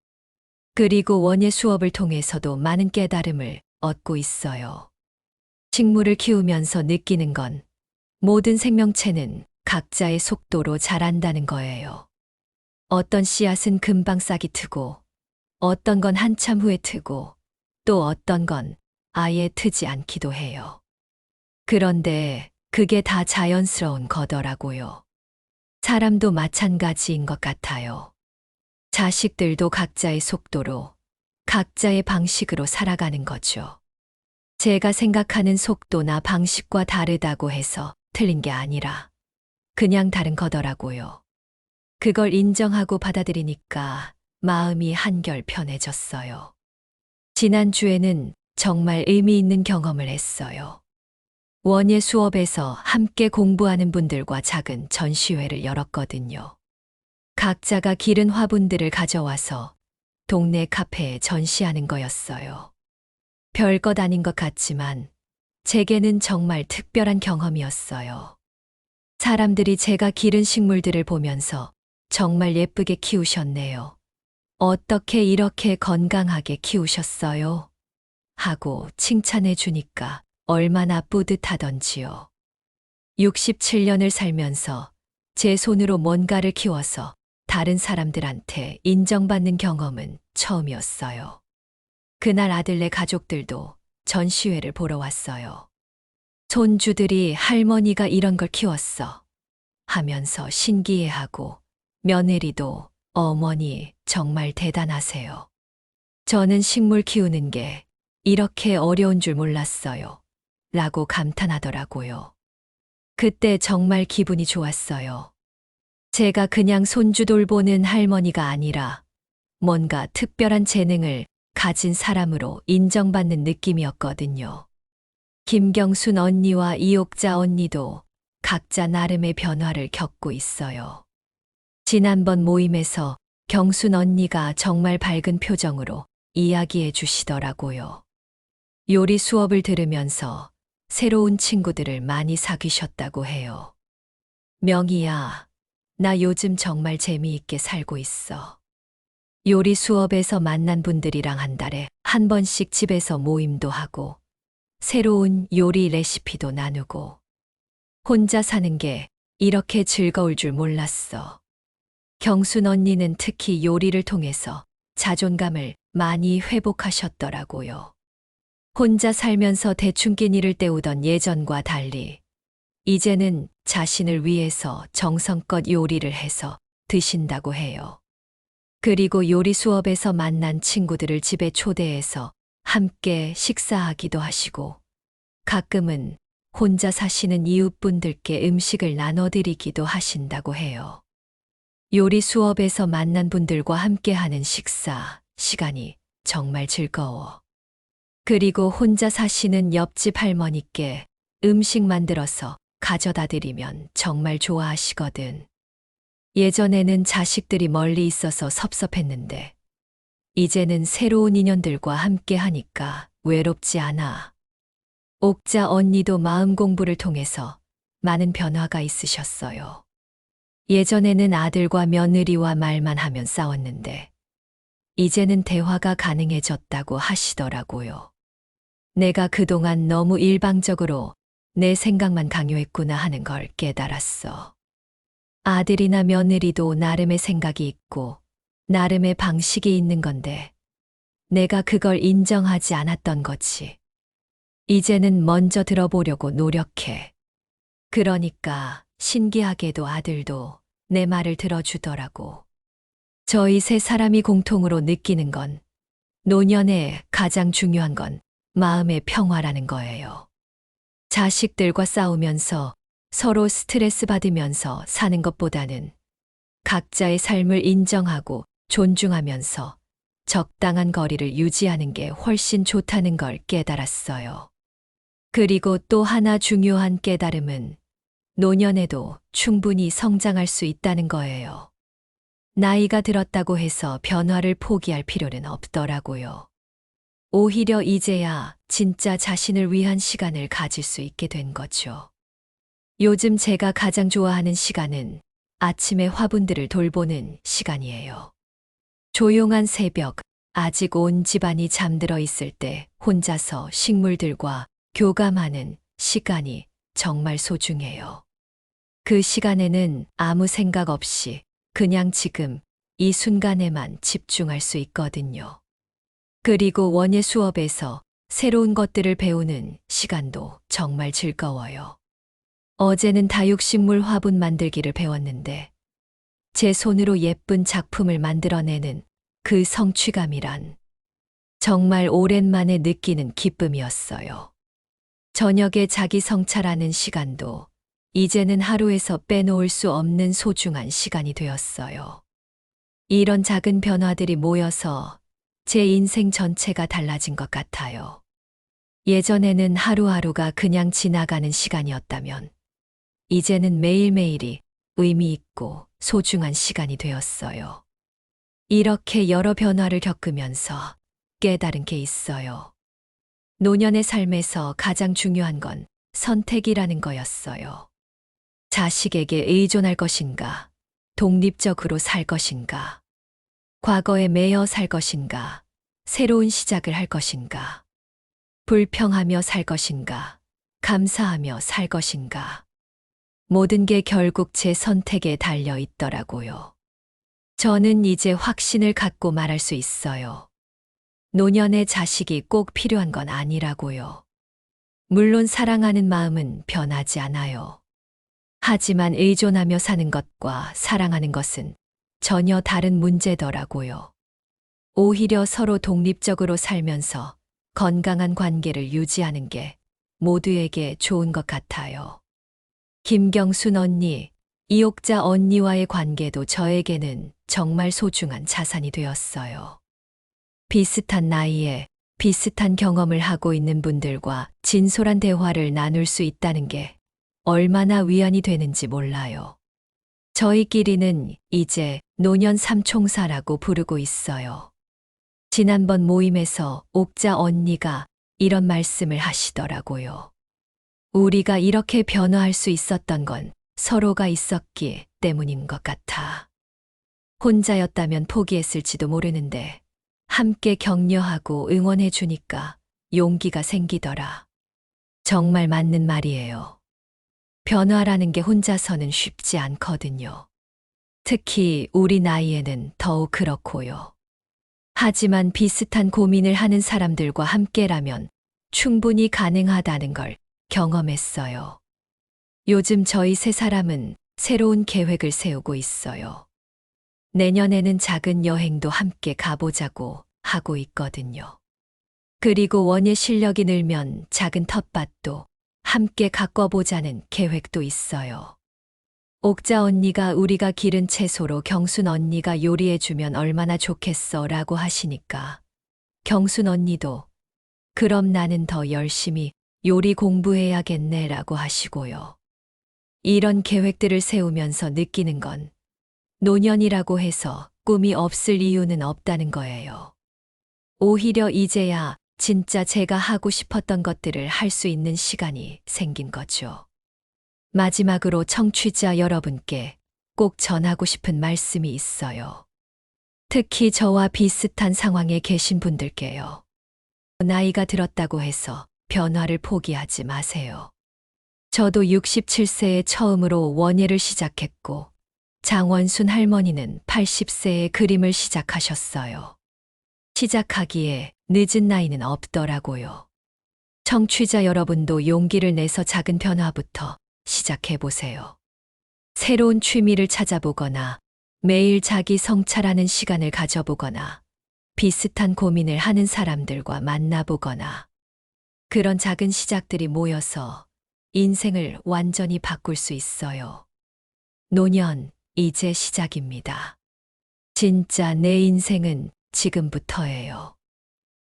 Speaker 1: 그리고 원예 수업을 통해서도 많은 깨달음을 얻고 있어요. 식물을 키우면서 느끼는 건 모든 생명체는 각자의 속도로 자란다는 거예요. 어떤 씨앗은 금방 싹이 트고 어떤 건 한참 후에 트고 또 어떤 건 아예 트지 않기도 해요. 그런데 그게 다 자연스러운 거더라고요. 사람도 마찬가지인 것 같아요. 자식들도 각자의 속도로, 각자의 방식으로 살아가는 거죠. 제가 생각하는 속도나 방식과 다르다고 해서 틀린 게 아니라 그냥 다른 거더라고요. 그걸 인정하고 받아들이니까 마음이 한결 편해졌어요. 지난주에는 정말 의미 있는 경험을 했어요. 원예 수업에서 함께 공부하는 분들과 작은 전시회를 열었거든요. 각자가 기른 화분들을 가져와서 동네 카페에 전시하는 거였어요. 별것 아닌 것 같지만 제게는 정말 특별한 경험이었어요. 사람들이 제가 기른 식물들을 보면서 정말 예쁘게 키우셨네요. 어떻게 이렇게 건강하게 키우셨어요? 하고 칭찬해 주니까 얼마나 뿌듯하던지요. 67년을 살면서 제 손으로 뭔가를 키워서 다른 사람들한테 인정받는 경험은 처음이었어요. 그날 아들네 가족들도 전시회를 보러 왔어요. 손주들이 할머니가 이런 걸 키웠어 하면서 신기해하고 며느리도 어머니 정말 대단하세요. 저는 식물 키우는 게 이렇게 어려운 줄 몰랐어요. 라고 감탄하더라고요. 그때 정말 기분이 좋았어요. 제가 그냥 손주 돌보는 할머니가 아니라 뭔가 특별한 재능을 가진 사람으로 인정받는 느낌이었거든요. 김경순 언니와 이옥자 언니도 각자 나름의 변화를 겪고 있어요. 지난번 모임에서 경순 언니가 정말 밝은 표정으로 이야기해 주시더라고요. 요리 수업을 들으면서 새로운 친구들을 많이 사귀셨다고 해요. 명희야, 나 요즘 정말 재미있게 살고 있어. 요리 수업에서 만난 분들이랑 한 달에 한 번씩 집에서 모임도 하고 새로운 요리 레시피도 나누고 혼자 사는 게 이렇게 즐거울 줄 몰랐어. 경순 언니는 특히 요리를 통해서 자존감을 많이 회복하셨더라고요. 혼자 살면서 대충 끼니를 때우던 예전과 달리 이제는 자신을 위해서 정성껏 요리를 해서 드신다고 해요. 그리고 요리 수업에서 만난 친구들을 집에 초대해서 함께 식사하기도 하시고 가끔은 혼자 사시는 이웃분들께 음식을 나눠드리기도 하신다고 해요. 요리 수업에서 만난 분들과 함께하는 식사 시간이 정말 즐거워. 그리고 혼자 사시는 옆집 할머니께 음식 만들어서 가져다 드리면 정말 좋아하시거든. 예전에는 자식들이 멀리 있어서 섭섭했는데 이제는 새로운 인연들과 함께 하니까 외롭지 않아. 옥자 언니도 마음 공부를 통해서 많은 변화가 있으셨어요. 예전에는 아들과 며느리와 말만 하면 싸웠는데 이제는 대화가 가능해졌다고 하시더라고요. 내가 그동안 너무 일방적으로 내 생각만 강요했구나 하는 걸 깨달았어. 아들이나 며느리도 나름의 생각이 있고 나름의 방식이 있는 건데 내가 그걸 인정하지 않았던 거지. 이제는 먼저 들어보려고 노력해. 그러니까 신기하게도 아들도 내 말을 들어주더라고. 저희 세 사람이 공통으로 느끼는 건 노년에 가장 중요한 건 마음의 평화라는 거예요. 자식들과 싸우면서 서로 스트레스 받으면서 사는 것보다는 각자의 삶을 인정하고 존중하면서 적당한 거리를 유지하는 게 훨씬 좋다는 걸 깨달았어요. 그리고 또 하나 중요한 깨달음은 노년에도 충분히 성장할 수 있다는 거예요. 나이가 들었다고 해서 변화를 포기할 필요는 없더라고요. 오히려 이제야 진짜 자신을 위한 시간을 가질 수 있게 된 거죠. 요즘 제가 가장 좋아하는 시간은 아침에 화분들을 돌보는 시간이에요. 조용한 새벽, 아직 온 집안이 잠들어 있을 때 혼자서 식물들과 교감하는 시간이 정말 소중해요. 그 시간에는 아무 생각 없이 그냥 지금 이 순간에만 집중할 수 있거든요. 그리고 원예 수업에서 새로운 것들을 배우는 시간도 정말 즐거워요. 어제는 다육식물 화분 만들기를 배웠는데 제 손으로 예쁜 작품을 만들어내는 그 성취감이란 정말 오랜만에 느끼는 기쁨이었어요. 저녁에 자기 성찰하는 시간도 이제는 하루에서 빼놓을 수 없는 소중한 시간이 되었어요. 이런 작은 변화들이 모여서 제 인생 전체가 달라진 것 같아요. 예전에는 하루하루가 그냥 지나가는 시간이었다면 이제는 매일매일이 의미 있고 소중한 시간이 되었어요. 이렇게 여러 변화를 겪으면서 깨달은 게 있어요. 노년의 삶에서 가장 중요한 건 선택이라는 거였어요. 자식에게 의존할 것인가, 독립적으로 살 것인가, 과거에 매여 살 것인가, 새로운 시작을 할 것인가, 불평하며 살 것인가, 감사하며 살 것인가. 모든 게 결국 제 선택에 달려 있더라고요. 저는 이제 확신을 갖고 말할 수 있어요. 노년의 자식이 꼭 필요한 건 아니라고요. 물론 사랑하는 마음은 변하지 않아요. 하지만 의존하며 사는 것과 사랑하는 것은 전혀 다른 문제더라고요. 오히려 서로 독립적으로 살면서 건강한 관계를 유지하는 게 모두에게 좋은 것 같아요. 김경순 언니, 이옥자 언니와의 관계도 저에게는 정말 소중한 자산이 되었어요. 비슷한 나이에 비슷한 경험을 하고 있는 분들과 진솔한 대화를 나눌 수 있다는 게 얼마나 위안이 되는지 몰라요. 저희끼리는 이제 노년 삼총사라고 부르고 있어요. 지난번 모임에서 옥자 언니가 이런 말씀을 하시더라고요. 우리가 이렇게 변화할 수 있었던 건 서로가 있었기 때문인 것 같아. 혼자였다면 포기했을지도 모르는데 함께 격려하고 응원해 주니까 용기가 생기더라. 정말 맞는 말이에요. 변화라는 게 혼자서는 쉽지 않거든요. 특히 우리 나이에는 더욱 그렇고요. 하지만 비슷한 고민을 하는 사람들과 함께라면 충분히 가능하다는 걸 경험했어요. 요즘 저희 세 사람은 새로운 계획을 세우고 있어요. 내년에는 작은 여행도 함께 가보자고 하고 있거든요. 그리고 원예 실력이 늘면 작은 텃밭도 함께 가꿔보자는 계획도 있어요. 옥자 언니가 우리가 기른 채소로 경순 언니가 요리해주면 얼마나 좋겠어 라고 하시니까 경순 언니도 그럼 나는 더 열심히 요리 공부해야겠네 라고 하시고요. 이런 계획들을 세우면서 느끼는 건 노년이라고 해서 꿈이 없을 이유는 없다는 거예요. 오히려 이제야 진짜 제가 하고 싶었던 것들을 할 수 있는 시간이 생긴 거죠. 마지막으로 청취자 여러분께 꼭 전하고 싶은 말씀이 있어요. 특히 저와 비슷한 상황에 계신 분들께요. 나이가 들었다고 해서 변화를 포기하지 마세요. 저도 67세에 처음으로 원예를 시작했고 장원순 할머니는 80세에 그림을 시작하셨어요. 시작하기에 늦은 나이는 없더라고요. 청취자 여러분도 용기를 내서 작은 변화부터 시작해보세요. 새로운 취미를 찾아보거나 매일 자기 성찰하는 시간을 가져보거나 비슷한 고민을 하는 사람들과 만나보거나 그런 작은 시작들이 모여서 인생을 완전히 바꿀 수 있어요. 노년, 이제 시작입니다. 진짜 내 인생은 지금부터예요.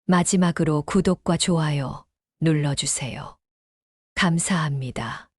Speaker 1: 마지막으로 구독과 좋아요 눌러주세요. 감사합니다.